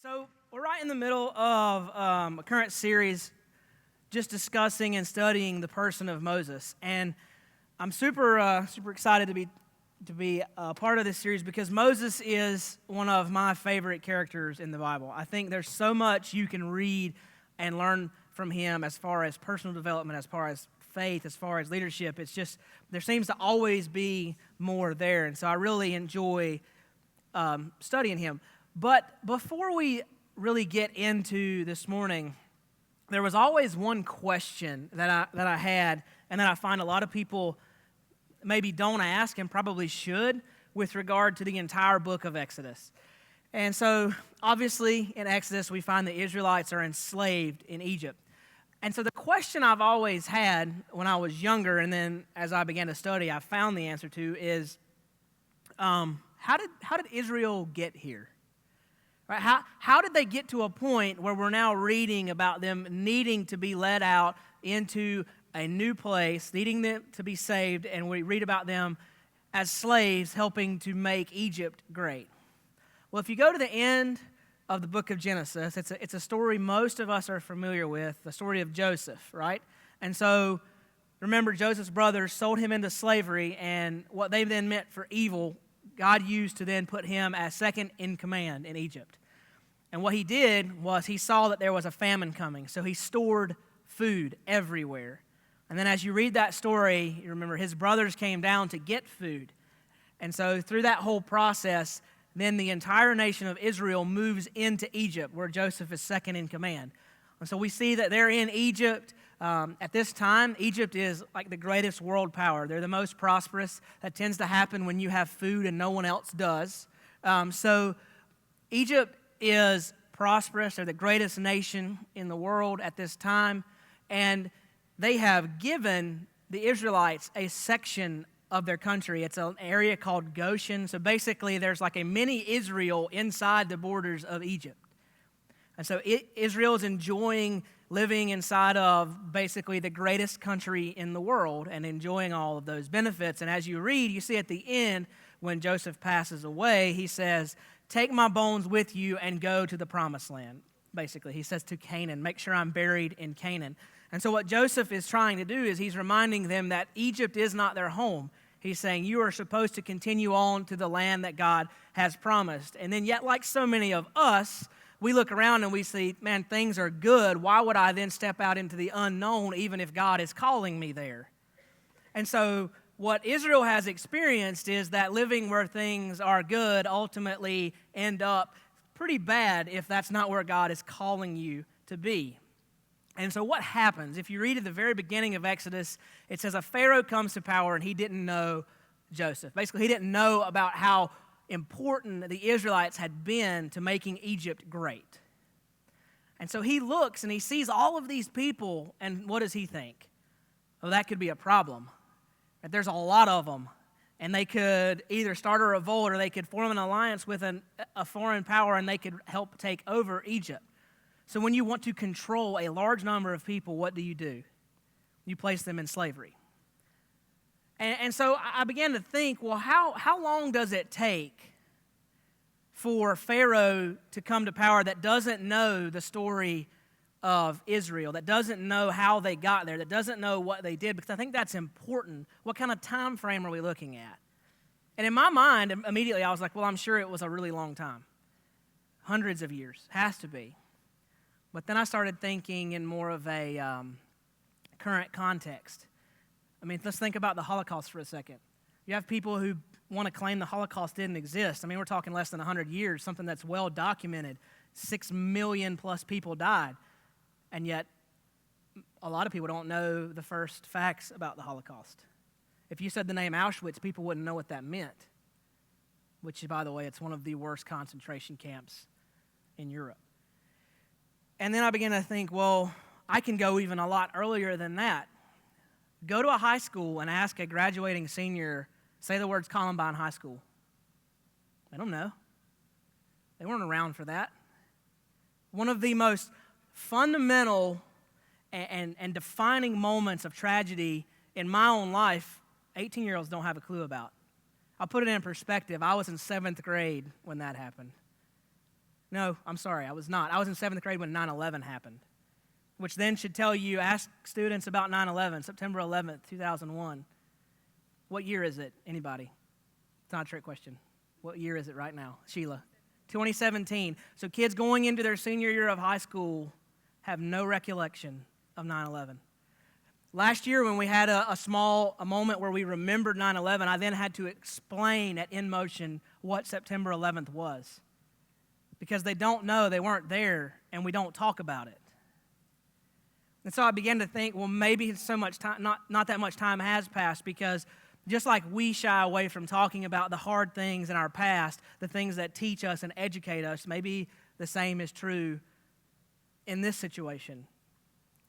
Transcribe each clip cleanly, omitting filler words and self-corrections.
So we're right in the middle of a current series just discussing and studying the person of Moses. And I'm super excited to be a part of this series because Moses is one of my favorite characters in the Bible. I think there's so much you can read and learn from him as far as personal development, as far as faith, as far as leadership. It's just, there seems to always be more there. And so I really enjoy studying him. But before we really get into this morning, there was always one question that I had, and that I find a lot of people maybe don't ask and probably should with regard to the entire book of Exodus. And so, obviously, in Exodus, we find the Israelites are enslaved in Egypt. And so the question I've always had when I was younger, and then as I began to study, I found the answer to is, how did Israel get here? Right? How did they get to a point where we're now reading about them needing to be led out into a new place, needing them to be saved, and we read about them as slaves helping to make Egypt great? Well, if you go to the end of the book of Genesis, it's a story most of us are familiar with, the story of Joseph, right? And so, remember, Joseph's brothers sold him into slavery, and what they then meant for evil, God used to then put him as second in command in Egypt. And what he did was he saw that there was a famine coming, so he stored food everywhere. And then as you read that story, you remember his brothers came down to get food. And so through that whole process, then the entire nation of Israel moves into Egypt, where Joseph is second in command. And so we see that they're in Egypt. At this time, Egypt is like the greatest world power. They're the most prosperous. That tends to happen when you have food and no one else does. So Egypt is prosperous. They're the greatest nation in the world at this time. And they have given the Israelites a section of their country. It's an area called Goshen. So basically, there's like a mini Israel inside the borders of Egypt. And so Israel is enjoying living inside of basically the greatest country in the world and enjoying all of those benefits. And as you read, you see at the end, when Joseph passes away, he says, "Take my bones with you and go to the promised land." Basically, he says to Canaan, make sure I'm buried in Canaan. And so what Joseph is trying to do is he's reminding them that Egypt is not their home. He's saying, you are supposed to continue on to the land that God has promised. And then yet, like so many of us, we look around and we see, man, things are good. Why would I then step out into the unknown even if God is calling me there? And so what Israel has experienced is that living where things are good ultimately end up pretty bad if that's not where God is calling you to be. And so what happens? If you read at the very beginning of Exodus, it says a Pharaoh comes to power and he didn't know Joseph. Basically, he didn't know about how important the Israelites had been to making Egypt great. And so he looks and he sees all of these people, and what does he think? Oh, that could be a problem. There's a lot of them, and they could either start a revolt or they could form an alliance with a foreign power, and they could help take over Egypt. So when you want to control a large number of people, what do? You place them in slavery. And so I began to think, well, how long does it take for Pharaoh to come to power that doesn't know the story of Israel, that doesn't know how they got there, that doesn't know what they did? Because I think that's important. What kind of time frame are we looking at? And in my mind, immediately I was like, well, I'm sure it was a really long time. Hundreds of years. Has to be. But then I started thinking in more of a current context. I mean, let's think about the Holocaust for a second. You have people who want to claim the Holocaust didn't exist. I mean, we're talking less than 100 years, something that's well documented. 6 million plus people died. And yet, a lot of people don't know the first facts about the Holocaust. If you said the name Auschwitz, people wouldn't know what that meant. Which, by the way, it's one of the worst concentration camps in Europe. And then I began to think, well, I can go even a lot earlier than that. Go to a high school and ask a graduating senior, say the words Columbine High School. They don't know. They weren't around for that. One of the most fundamental and defining moments of tragedy in my own life, 18-year-olds don't have a clue about. I'll put it in perspective. I was in 7th grade when that happened. No, I'm sorry, I was not. I was in 7th grade when 9/11 happened, which then should tell you, ask students about 9/11, September 11th, 2001. What year is it? Anybody? It's not a trick question. What year is it right now? Sheila? 2017. So kids going into their senior year of high school have no recollection of 9/11. Last year when we had a moment where we remembered 9/11, I then had to explain at In Motion what September 11th was. Because they don't know, they weren't there, and we don't talk about it. And so I began to think, well, maybe so much time, not that much time has passed, because just like we shy away from talking about the hard things in our past, the things that teach us and educate us, maybe the same is true in this situation.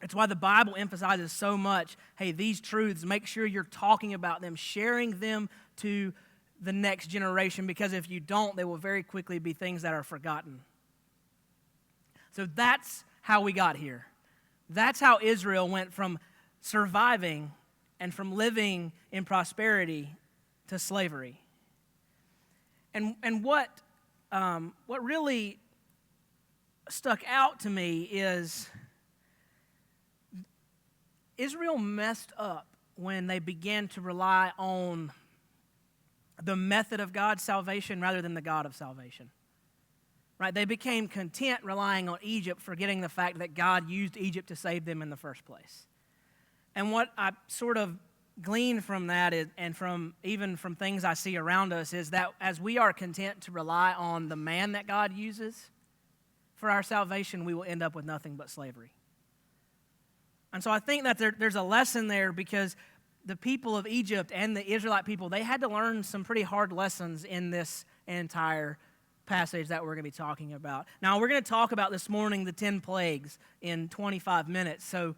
It's why the Bible emphasizes so much, hey, these truths, make sure you're talking about them, sharing them to the next generation, because if you don't, they will very quickly be things that are forgotten. So that's how we got here. That's how Israel went from surviving and from living in prosperity to slavery. And what really stuck out to me is Israel messed up when they began to rely on the method of God's salvation rather than the God of salvation. Right? They became content relying on Egypt, forgetting the fact that God used Egypt to save them in the first place. And what I sort of glean from that is, and from things I see around us, is that as we are content to rely on the man that God uses for our salvation, we will end up with nothing but slavery. And so I think that there's a lesson there, because the people of Egypt and the Israelite people, they had to learn some pretty hard lessons in this entire passage that we're going to be talking about. Now, we're going to talk about this morning the 10 plagues in 25 minutes. So,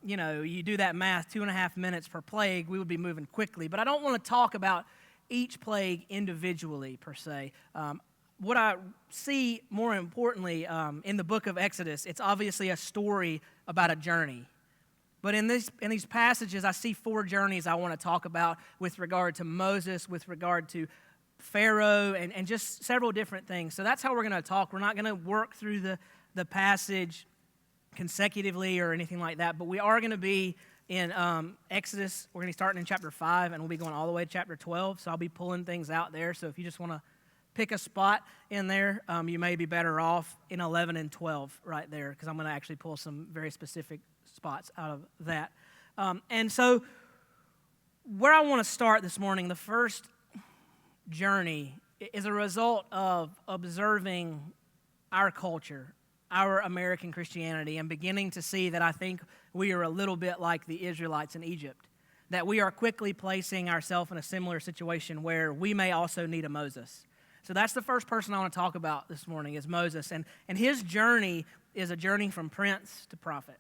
you do that math, 2.5 minutes per plague, we would be moving quickly. But I don't want to talk about each plague individually, per se. What I see more importantly in the book of Exodus, it's obviously a story about a journey. But in these passages, I see 4 journeys I want to talk about with regard to Moses, with regard to Pharaoh, and just several different things. So that's how we're going to talk. We're not going to work through the passage consecutively or anything like that, but we are going to be in Exodus. We're going to be starting in chapter 5, and we'll be going all the way to chapter 12. So I'll be pulling things out there. So if you just want to pick a spot in there, you may be better off in 11 and 12 right there, because I'm going to actually pull some very specific spots out of that. And so where I want to start this morning, the first journey is a result of observing our culture, our American Christianity, and beginning to see that I think we are a little bit like the Israelites in Egypt, that we are quickly placing ourselves in a similar situation where we may also need a Moses. So that's the first person I want to talk about this morning, is Moses. And his journey is a journey from prince to prophet.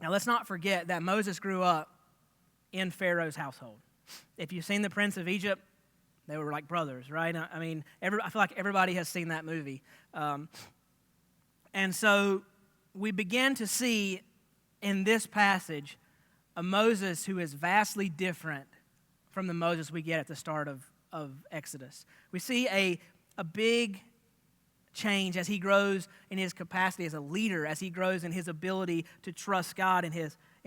Now, let's not forget that Moses grew up in Pharaoh's household. If you've seen The Prince of Egypt, they were like brothers, right? I mean, I feel like everybody has seen that movie. And so we begin to see in this passage a Moses who is vastly different from the Moses we get at the start of Exodus. We see a big change as he grows in his capacity as a leader, as he grows in his ability to trust God in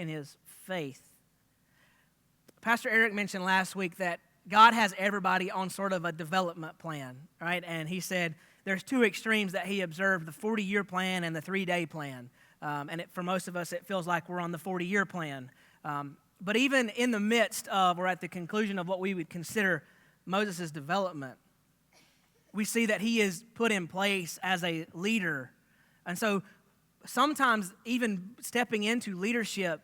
his faith. Pastor Eric mentioned last week that God has everybody on sort of a development plan, right? And he said there's 2 extremes that he observed, the 40-year plan and the 3-day plan. For most of us, it feels like we're on the 40-year plan. But even in the midst of, or at the conclusion of what we would consider Moses' development, we see that he is put in place as a leader. And so sometimes even stepping into leadership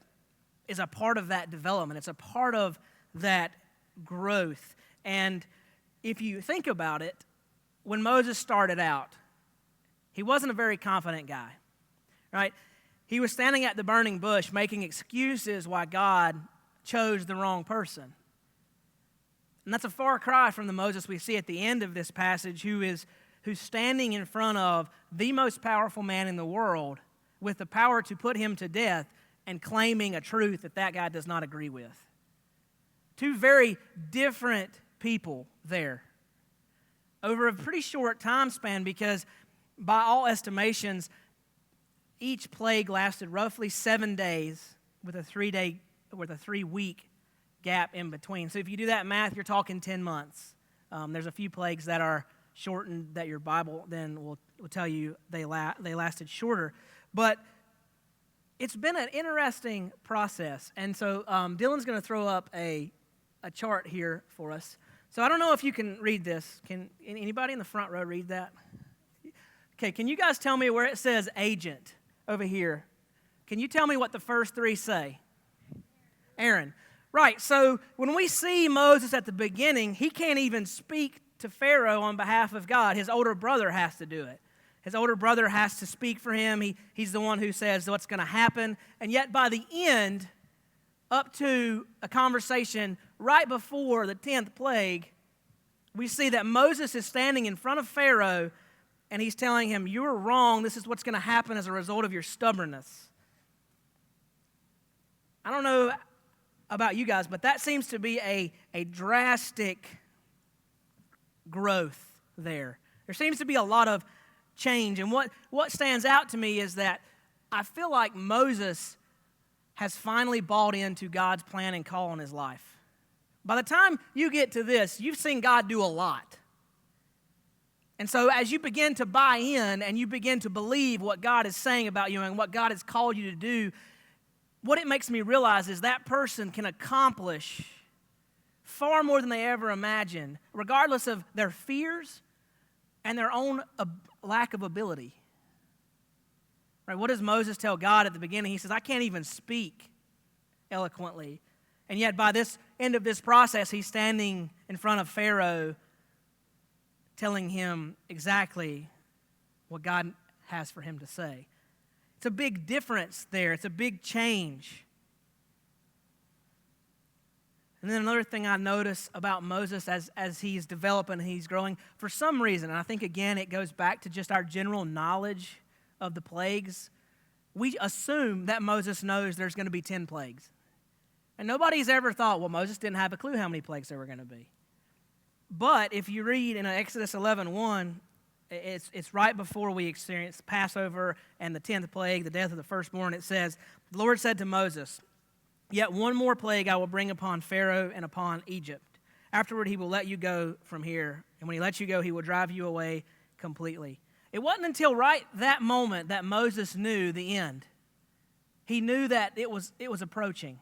is a part of that development. It's a part of that growth. And if you think about it, when Moses started out, he wasn't a very confident guy, right? He was standing at the burning bush making excuses why God chose the wrong person. And that's a far cry from the Moses we see at the end of this passage, who's standing in front of the most powerful man in the world with the power to put him to death and claiming a truth that guy does not agree with. 2 very different people there. over a pretty short time span, because by all estimations, each plague lasted roughly 7 days with a 3-week gap in between. So if you do that math, you're talking 10 months. There's a few plagues that are shortened that your Bible then will tell you they lasted shorter. But it's been an interesting process. And so Dylan's going to throw up a chart here for us. So I don't know if you can read this. Can anybody in the front row read that? Okay, can you guys tell me where it says agent over here? Can you tell me what the first three say? Aaron. Right, so when we see Moses at the beginning, he can't even speak to Pharaoh on behalf of God. His older brother has to do it. His older brother has to speak for him. He's the one who says what's going to happen. And yet by the end, up to a conversation right before the 10th plague, we see that Moses is standing in front of Pharaoh, and he's telling him, "You're wrong. This is what's going to happen as a result of your stubbornness." I don't know about you guys, but that seems to be a drastic growth there. There seems to be a lot of change. And what stands out to me is that I feel like Moses has finally bought into God's plan and call on his life. By the time you get to this, you've seen God do a lot. And so as you begin to buy in and you begin to believe what God is saying about you and what God has called you to do, what it makes me realize is that person can accomplish far more than they ever imagined, regardless of their fears and their own lack of ability. Right? What does Moses tell God at the beginning? He says, "I can't even speak eloquently." And yet by this end of this process, he's standing in front of Pharaoh telling him exactly what God has for him to say. It's a big difference there. It's a big change. And then another thing I notice about Moses as he's developing, he's growing, for some reason, and I think, again, it goes back to just our general knowledge of the plagues, we assume that Moses knows there's going to be 10 plagues. And nobody's ever thought, well, Moses didn't have a clue how many plagues there were going to be. But if you read in Exodus 11:1, it's right before we experience Passover and the 10th plague, the death of the firstborn. It says, "The Lord said to Moses, 'Yet one more plague I will bring upon Pharaoh and upon Egypt. Afterward he will let you go from here. And when he lets you go, he will drive you away completely.'" It wasn't until right that moment that Moses knew the end. He knew that it was approaching.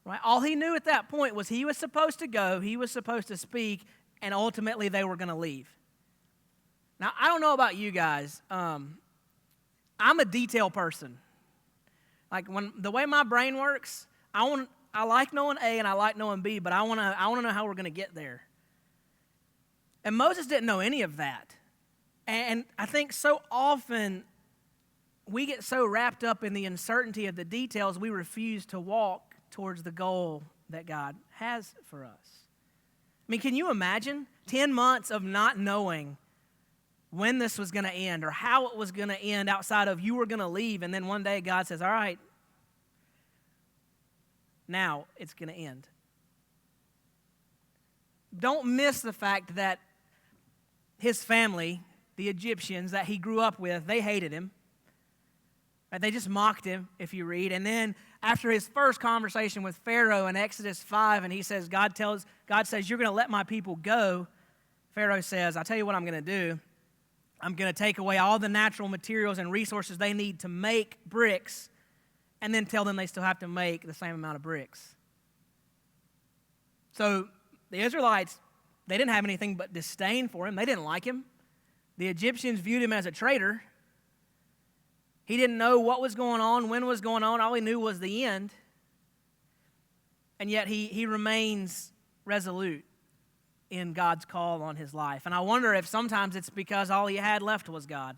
Right? All he knew at that point was he was supposed to go, he was supposed to speak, and ultimately they were going to leave. Now, I don't know about you guys. I'm a detail person. Like the way my brain works, I like knowing A and I like knowing B, but I want to know how we're going to get there. And Moses didn't know any of that. And I think so often we get so wrapped up in the uncertainty of the details, we refuse to walk towards the goal that God has for us. I mean, can you imagine 10 months of not knowing when this was going to end or how it was going to end outside of you were going to leave, and then one day God says, "All right, now it's going to end." Don't miss the fact that his family, the Egyptians that he grew up with, they hated him. Right? They just mocked him, if you read. And then after his first conversation with Pharaoh in Exodus 5, and he says, God says, "You're going to let my people go." Pharaoh says, "I'll tell you what I'm going to do. I'm going to take away all the natural materials and resources they need to make bricks, and then tell them they still have to make the same amount of bricks." So the Israelites, they didn't have anything but disdain for him. They didn't like him. The Egyptians viewed him as a traitor. He didn't know what was going on, when it was going on. All he knew was the end. And yet he remains resolute in God's call on his life. And I wonder if sometimes it's because all he had left was God.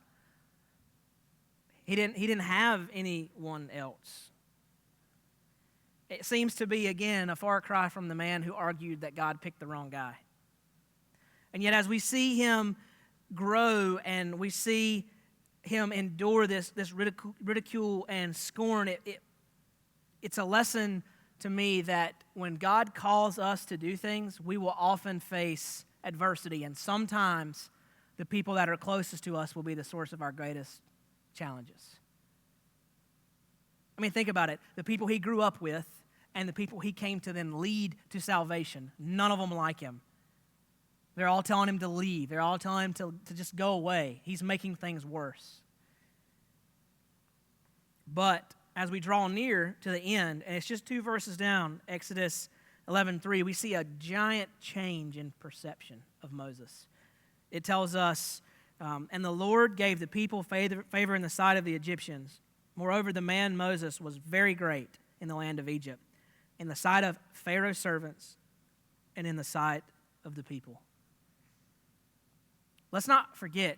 He didn't have anyone else. It seems to be, again, a far cry from the man who argued that God picked the wrong guy. And yet as we see him grow and we see him endure this ridicule and scorn, it's a lesson to me that when God calls us to do things, we will often face adversity, and sometimes the people that are closest to us will be the source of our greatest challenges. I mean, think about it. The people he grew up with and the people he came to then lead to salvation, none of them like him. They're all telling him to leave. They're all telling him to just go away. He's making things worse. But as we draw near to the end, and it's just 2 verses down, Exodus 11:3, we see a giant change in perception of Moses. It tells us, and the Lord gave the people favor in the sight of the Egyptians. Moreover, the man Moses was very great in the land of Egypt, in the sight of Pharaoh's servants, and in the sight of the people. Let's not forget,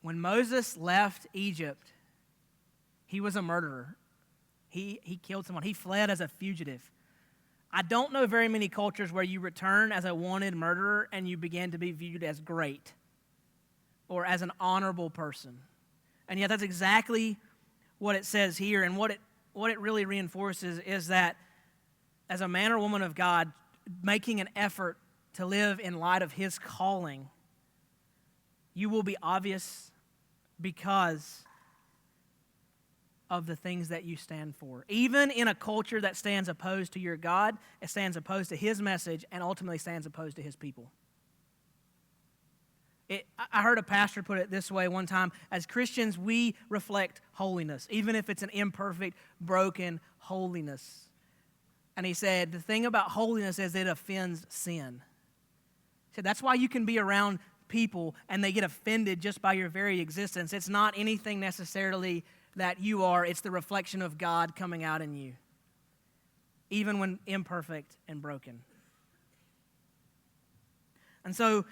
when Moses left Egypt, he was a murderer. He killed someone. He fled as a fugitive. I don't know very many cultures where you return as a wanted murderer and you begin to be viewed as great or as an honorable person. And yet that's exactly what it says here. And what it really reinforces is that as a man or woman of God, making an effort to live in light of his calling, you will be obvious because of the things that you stand for. Even in a culture that stands opposed to your God, it stands opposed to his message and ultimately stands opposed to his people. I heard a pastor put it this way one time: as Christians, we reflect holiness, even if it's an imperfect, broken holiness. And he said, the thing about holiness is it offends sin. He said, that's why you can be around people and they get offended just by your very existence. It's not anything necessarily that you are, it's the reflection of God coming out in you, even when imperfect and broken. And so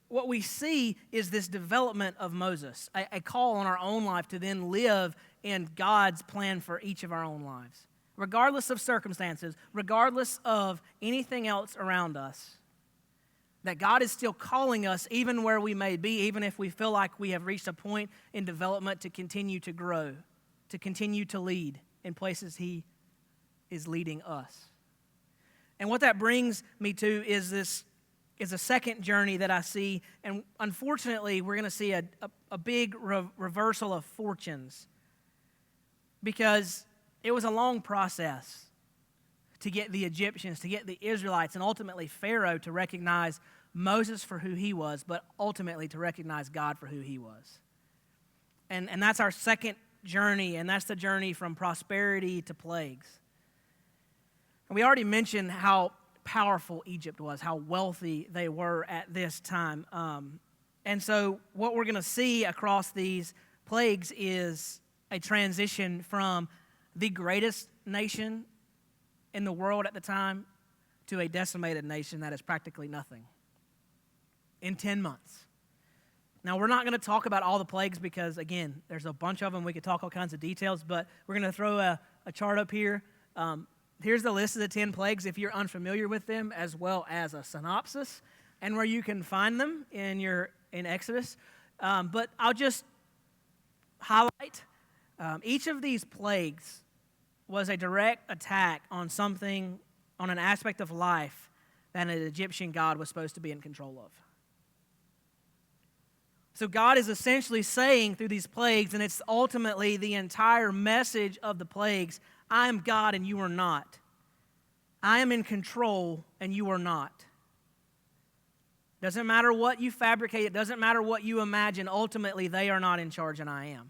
what we see is this development of Moses, a call on our own life to then live in God's plan for each of our own lives, regardless of circumstances, regardless of anything else around us. That God is still calling us even where we may be, even if we feel like we have reached a point in development to continue to grow, to continue to lead in places he is leading us. And what that brings me to is a second journey that I see, and unfortunately we're going to see a big reversal of fortunes, because it was a long process to get the Egyptians, to get the Israelites, and ultimately Pharaoh to recognize Moses for who he was, but ultimately to recognize God for who he was. And that's our second journey, and that's the journey from prosperity to plagues. And we already mentioned how powerful Egypt was, how wealthy they were at this time. And so what we're going to see across these plagues is a transition from the greatest nation in the world at the time to a decimated nation that is practically nothing in 10 months. Now, we're not going to talk about all the plagues because, again, there's a bunch of them. We could talk all kinds of details, but we're going to throw a chart up here. Here's the list of the 10 plagues if you're unfamiliar with them, as well as a synopsis and where you can find them in Exodus. But I'll just highlight each of these plagues was a direct attack on something, on an aspect of life that an Egyptian god was supposed to be in control of. So God is essentially saying through these plagues, and it's ultimately the entire message of the plagues, I am God and you are not. I am in control and you are not. Doesn't matter what you fabricate, it doesn't matter what you imagine, ultimately they are not in charge and I am.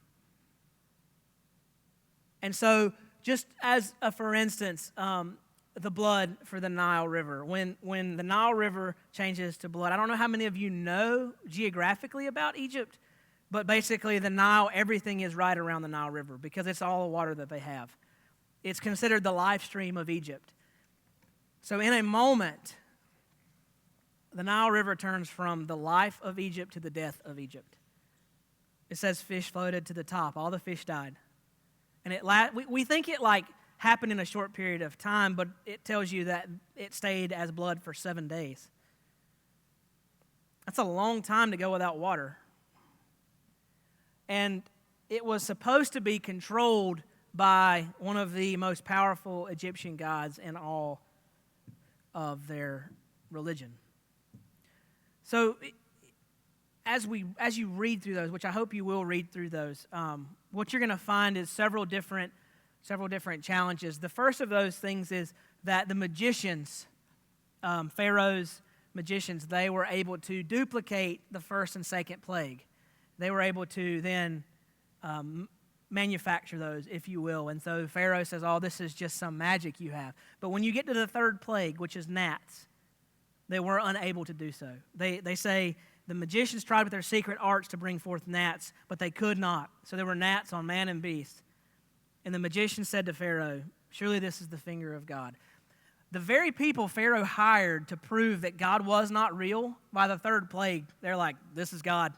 And so, just as for instance, the blood for the Nile River. When the Nile River changes to blood, I don't know how many of you know geographically about Egypt, but basically the Nile, everything is right around the Nile River because it's all the water that they have. It's considered the life stream of Egypt. So in a moment, the Nile River turns from the life of Egypt to the death of Egypt. It says fish floated to the top. All the fish died. And we think it happened in a short period of time, but it tells you that it stayed as blood for 7 days. That's a long time to go without water. And it was supposed to be controlled by one of the most powerful Egyptian gods in all of their religion. So as you read through those, which I hope you will read through those, what you're going to find is several different challenges. The first of those things is that the magicians, Pharaoh's magicians, they were able to duplicate the first and second plague. They were able to then manufacture those, if you will. And so Pharaoh says, oh, this is just some magic you have. But when you get to the third plague, which is gnats, they were unable to do so. They say the magicians tried with their secret arts to bring forth gnats, but they could not. So there were gnats on man and beast. And the magician said to Pharaoh, surely this is the finger of God. The very people Pharaoh hired to prove that God was not real, by the third plague, they're like, this is God.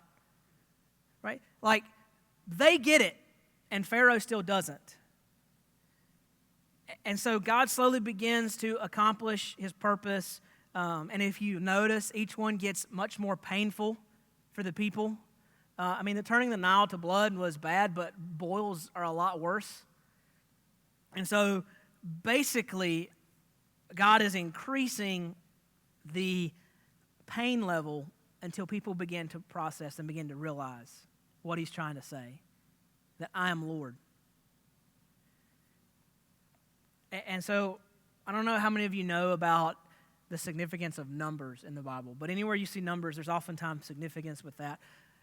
Right? Like, they get it, and Pharaoh still doesn't. And so God slowly begins to accomplish his purpose. And if you notice, each one gets much more painful for the people. The turning the Nile to blood was bad, but boils are a lot worse. And so basically, God is increasing the pain level until people begin to process and begin to realize what he's trying to say, that I am Lord. And so I don't know how many of you know about the significance of numbers in the Bible, but anywhere you see numbers, there's oftentimes significance with that.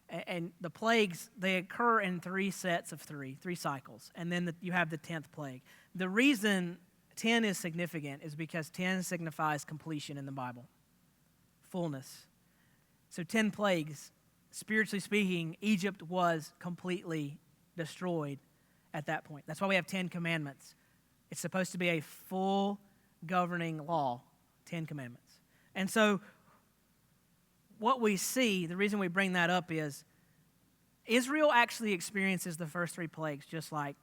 And the plagues, they occur in three sets of three cycles, and then you have the 10th plague. The reason 10 is significant is because 10 signifies completion in the Bible, fullness. So 10 plagues, spiritually speaking, Egypt was completely destroyed at that point. That's why we have 10 commandments. It's supposed to be a full governing law, 10 commandments. And so what we see, the reason we bring that up is Israel actually experiences the first three plagues just like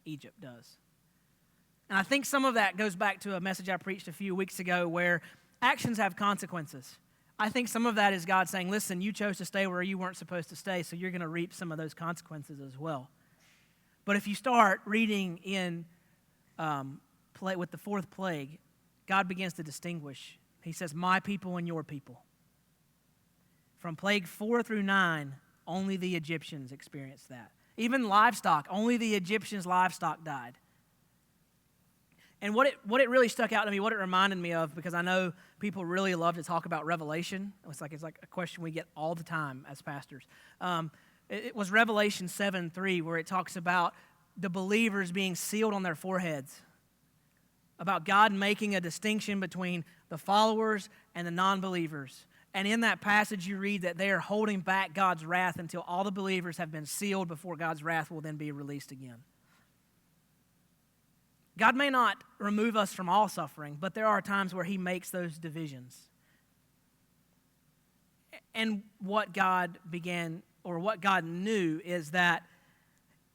Egypt does. And I think some of that goes back to a message I preached a few weeks ago where actions have consequences. I think some of that is God saying, listen, you chose to stay where you weren't supposed to stay, so you're going to reap some of those consequences as well. But if you start reading in with the fourth plague, God begins to distinguish. He says, my people and your people. From plague 4 through 9, only the Egyptians experienced that. Even livestock, only the Egyptians' livestock died. And what it really stuck out to me, what it reminded me of, because I know people really love to talk about Revelation. It's like a question we get all the time as pastors. It was Revelation 7:3, where it talks about the believers being sealed on their foreheads, about God making a distinction between the followers and the non-believers. And in that passage, you read that they are holding back God's wrath until all the believers have been sealed before God's wrath will then be released again. God may not remove us from all suffering, but there are times where he makes those divisions. And what God knew is that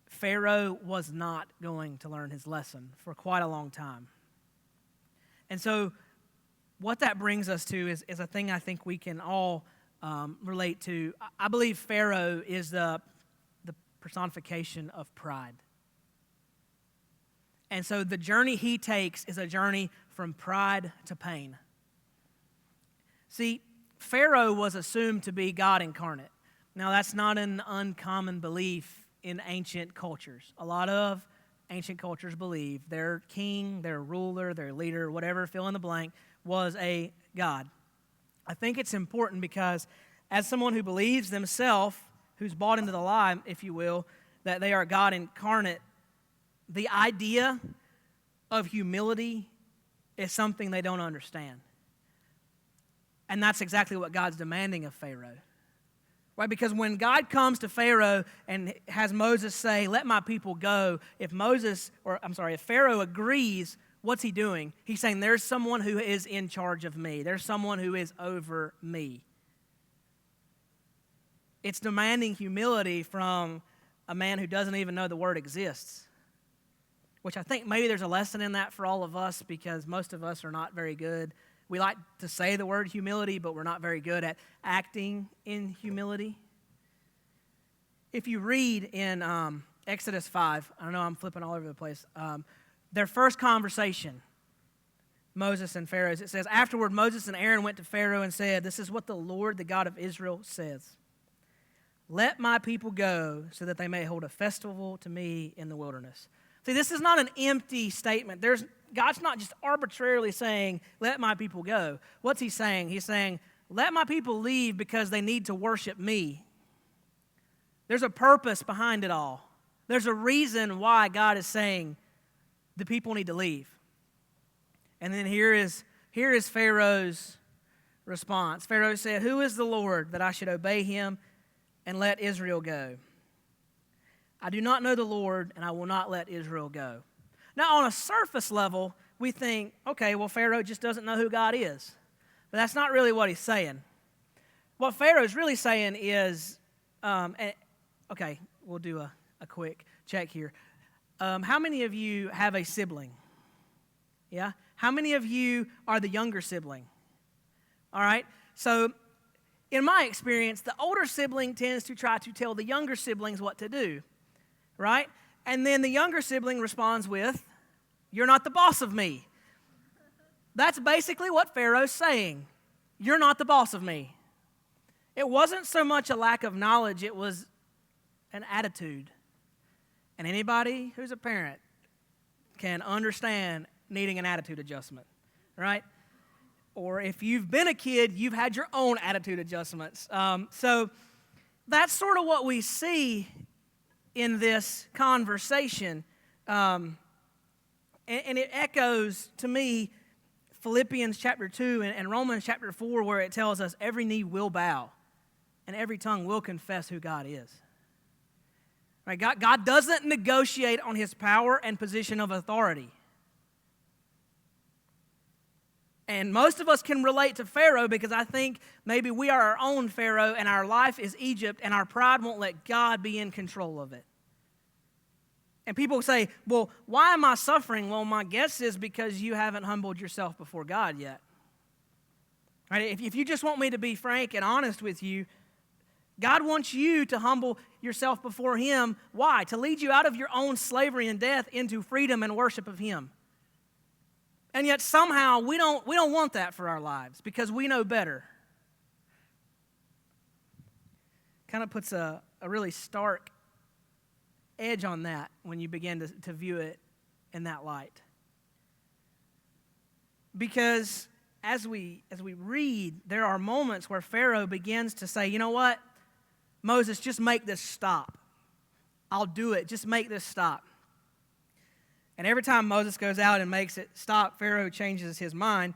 Pharaoh was not going to learn his lesson for quite a long time. And so what that brings us to is a thing I think we can all relate to. I believe Pharaoh is the personification of pride. And so the journey he takes is a journey from pride to pain. See, Pharaoh was assumed to be God incarnate. Now, that's not an uncommon belief in ancient cultures. A lot of ancient cultures believe their king, their ruler, their leader, whatever, fill in the blank, was a god. I think it's important because as someone who believes themselves, who's bought into the lie, if you will, that they are God incarnate, the idea of humility is something they don't understand. And that's exactly what God's demanding of Pharaoh. Right? Because when God comes to Pharaoh and has Moses say, let my people go, if Pharaoh agrees, what's he doing? He's saying there's someone who is in charge of me. There's someone who is over me. It's demanding humility from a man who doesn't even know the word exists. Which I think maybe there's a lesson in that for all of us because most of us are not very good. We like to say the word humility, but we're not very good at acting in humility. If you read in Exodus 5, I know I'm flipping all over the place, their first conversation, Moses and Pharaoh. It says, afterward, Moses and Aaron went to Pharaoh and said, this is what the Lord, the God of Israel, says. Let my people go so that they may hold a festival to me in the wilderness. See, this is not an empty statement. God's not just arbitrarily saying, let my people go. What's he saying? He's saying, let my people leave because they need to worship me. There's a purpose behind it all. There's a reason why God is saying the people need to leave. And then here is Pharaoh's response. Pharaoh said, who is the Lord that I should obey him and let Israel go? I do not know the Lord, and I will not let Israel go. Now, on a surface level, we think, okay, well, Pharaoh just doesn't know who God is. But that's not really what he's saying. What Pharaoh's really saying is, okay, we'll do a quick check here. How many of you have a sibling? Yeah? How many of you are the younger sibling? All right? So, in my experience, the older sibling tends to try to tell the younger siblings what to do, right? And then the younger sibling responds with, you're not the boss of me. That's basically what Pharaoh's saying. You're not the boss of me. It wasn't so much a lack of knowledge, it was an attitude. And anybody who's a parent can understand needing an attitude adjustment, right? Or if you've been a kid, you've had your own attitude adjustments. So that's sort of what we see in this conversation. And it echoes, to me, Philippians chapter 2 and Romans chapter 4, where it tells us every knee will bow and every tongue will confess who God is. Right? God doesn't negotiate on his power and position of authority. And most of us can relate to Pharaoh because I think maybe we are our own Pharaoh and our life is Egypt and our pride won't let God be in control of it. And people say, well, why am I suffering? Well, my guess is because you haven't humbled yourself before God yet. Right? If you just want me to be frank and honest with you, God wants you to humble yourself before him. Why? To lead you out of your own slavery and death into freedom and worship of him. And yet somehow we don't want that for our lives because we know better. Kind of puts a really stark edge on that when you begin to view it in that light. Because as we read, there are moments where Pharaoh begins to say, you know what? Moses, just make this stop. I'll do it. Just make this stop. And every time Moses goes out and makes it stop, Pharaoh changes his mind.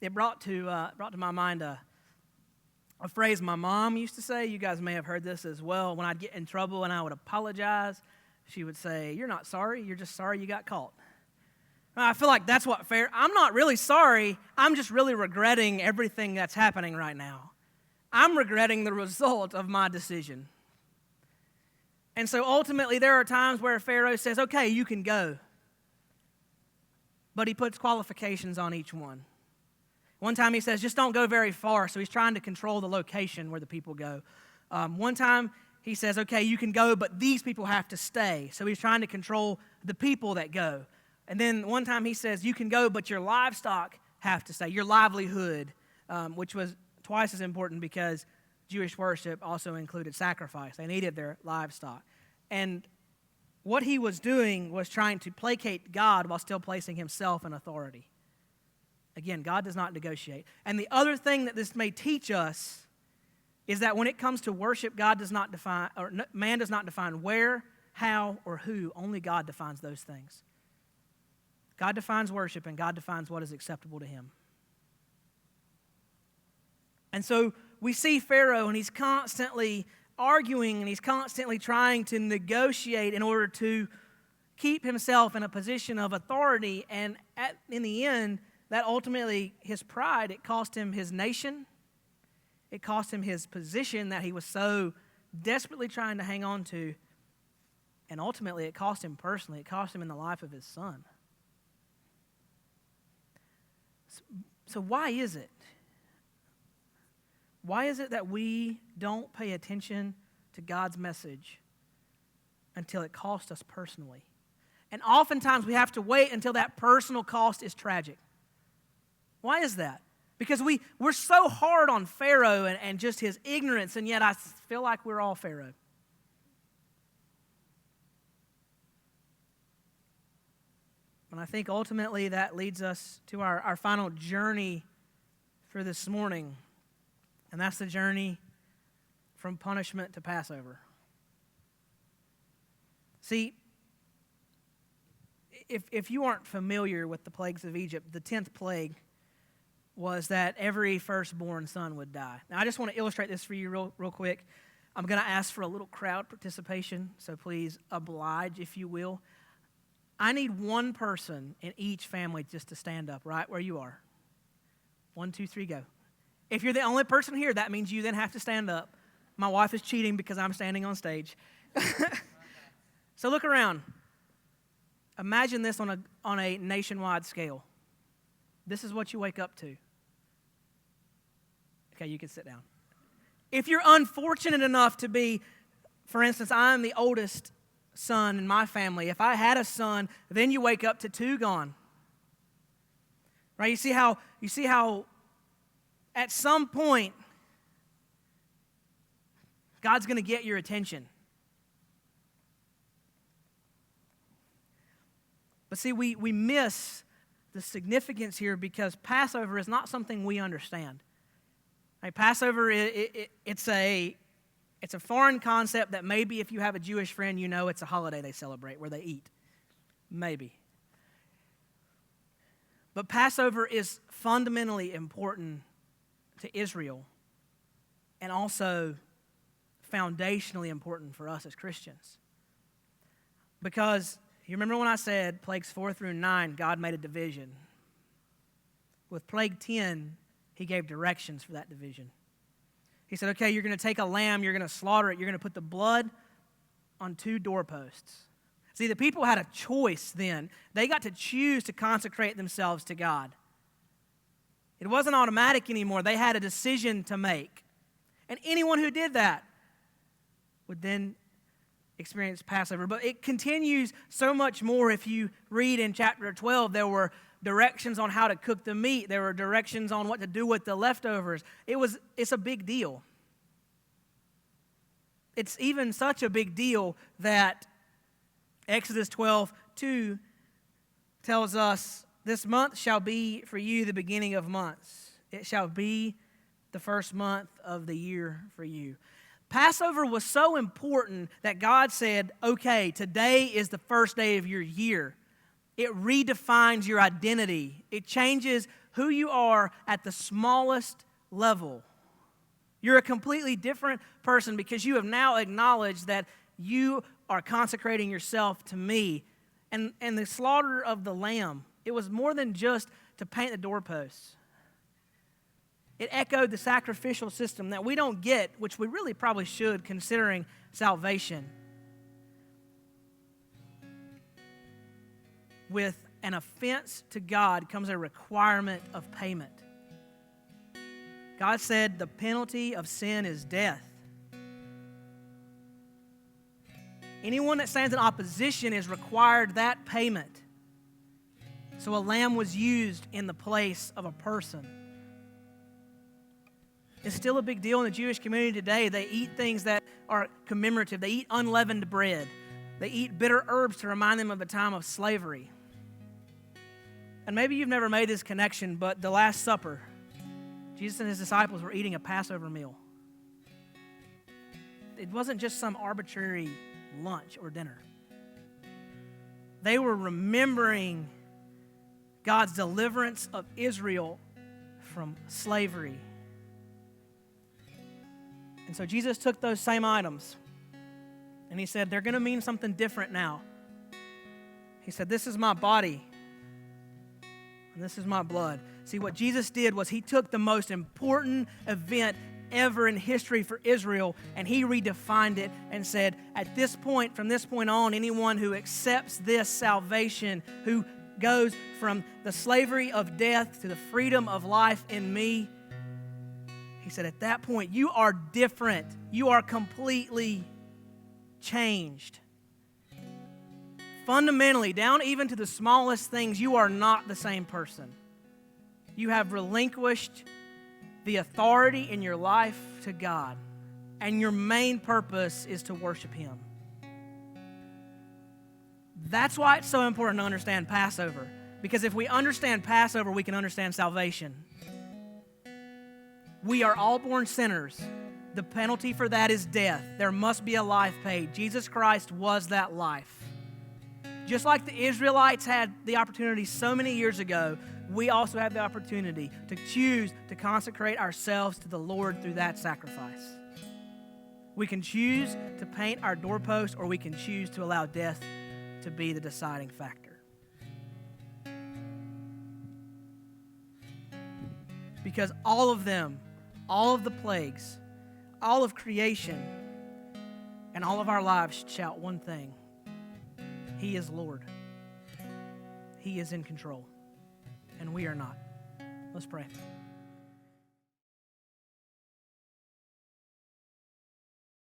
It brought to my mind a phrase my mom used to say. You guys may have heard this as well. When I'd get in trouble and I would apologize, she would say, you're not sorry, you're just sorry you got caught. I feel like that's what Pharaoh, I'm not really sorry, I'm just really regretting everything that's happening right now. I'm regretting the result of my decision. And so ultimately there are times where Pharaoh says, okay, you can go. But he puts qualifications on each one. One time he says, just don't go very far. So he's trying to control the location where the people go. One time he says, okay, you can go, but these people have to stay. So he's trying to control the people that go. And then one time he says, you can go, but your livestock have to stay, your livelihood, which was twice as important because Jewish worship also included sacrifice. They needed their livestock. And what he was doing was trying to placate God while still placing himself in authority. Again, God does not negotiate. And the other thing that this may teach us is that when it comes to worship, God does not define, or man does not define where, how, or who. Only God defines those things. God defines worship, and God defines what is acceptable to him. And so we see Pharaoh, and he's constantly arguing, and he's constantly trying to negotiate in order to keep himself in a position of authority. And in the end, that ultimately, his pride, it cost him his nation. It cost him his position that he was so desperately trying to hang on to. And ultimately, it cost him personally. It cost him in the life of his son. So why is it? Why is it that we don't pay attention to God's message until it costs us personally? And oftentimes we have to wait until that personal cost is tragic. Why is that? Because we're so hard on Pharaoh and just his ignorance, and yet I feel like we're all Pharaoh. And I think ultimately that leads us to our final journey for this morning, and that's the journey from punishment to Passover. See, if you aren't familiar with the plagues of Egypt, the 10th plague was that every firstborn son would die. Now, I just want to illustrate this for you real quick. I'm going to ask for a little crowd participation, so please oblige, if you will. I need one person in each family just to stand up right where you are. 1, 2, 3, go. If you're the only person here, that means you then have to stand up. My wife is cheating because I'm standing on stage. So look around. Imagine this on a nationwide scale. This is what you wake up to. Okay, you can sit down. If you're unfortunate enough to be, for instance, I'm the oldest son in my family. If I had a son, then you wake up to 2 gone. Right? You see how at some point God's going to get your attention. But see, we miss the significance here because Passover is not something we understand. Right? Passover, it's a foreign concept that maybe if you have a Jewish friend, you know it's a holiday they celebrate where they eat. Maybe. But Passover is fundamentally important to Israel and also foundationally important for us as Christians. Because you remember when I said plagues 4 through 9, God made a division. With plague 10, he gave directions for that division. He said, okay, you're going to take a lamb, you're going to slaughter it, you're going to put the blood on 2 doorposts. See, the people had a choice then. They got to choose to consecrate themselves to God. It wasn't automatic anymore. They had a decision to make. And anyone who did that would then experience Passover. But it continues so much more. If you read in chapter 12, there were directions on how to cook the meat. There were directions on what to do with the leftovers. It's a big deal. It's even such a big deal that Exodus 12:2 tells us, this month shall be for you the beginning of months. It shall be the first month of the year for you. Passover was so important that God said, okay, today is the first day of your year. It redefines your identity. It changes who you are at the smallest level. You're a completely different person because you have now acknowledged that you are consecrating yourself to me. And the slaughter of the lamb, it was more than just to paint the doorposts. It echoed the sacrificial system that we don't get, which we really probably should, considering salvation. With an offense to God comes a requirement of payment. God said the penalty of sin is death. Anyone that stands in opposition is required that payment. So a lamb was used in the place of a person. It's still a big deal in the Jewish community today. They eat things that are commemorative. They eat unleavened bread. They eat bitter herbs to remind them of the time of slavery. And maybe you've never made this connection, but the Last Supper, Jesus and his disciples were eating a Passover meal. It wasn't just some arbitrary lunch or dinner. They were remembering God's deliverance of Israel from slavery. And so Jesus took those same items and he said, they're going to mean something different now. He said, this is my body and this is my blood. See, what Jesus did was he took the most important event ever in history for Israel and he redefined it and said, at this point, from this point on, anyone who accepts this salvation, who goes from the slavery of death to the freedom of life in me, he said, at that point, you are different. You are completely changed. Fundamentally, down even to the smallest things, you are not the same person. You have relinquished the authority in your life to God, and your main purpose is to worship Him. That's why it's so important to understand Passover, because if we understand Passover, we can understand salvation. We are all born sinners. The penalty for that is death. There must be a life paid. Jesus Christ was that life. Just like the Israelites had the opportunity so many years ago, we also have the opportunity to choose to consecrate ourselves to the Lord through that sacrifice. We can choose to paint our doorpost, or we can choose to allow death to be the deciding factor. Because all of them, all of the plagues, all of creation, and all of our lives should shout one thing: He is Lord. He is in control, and we are not. Let's pray.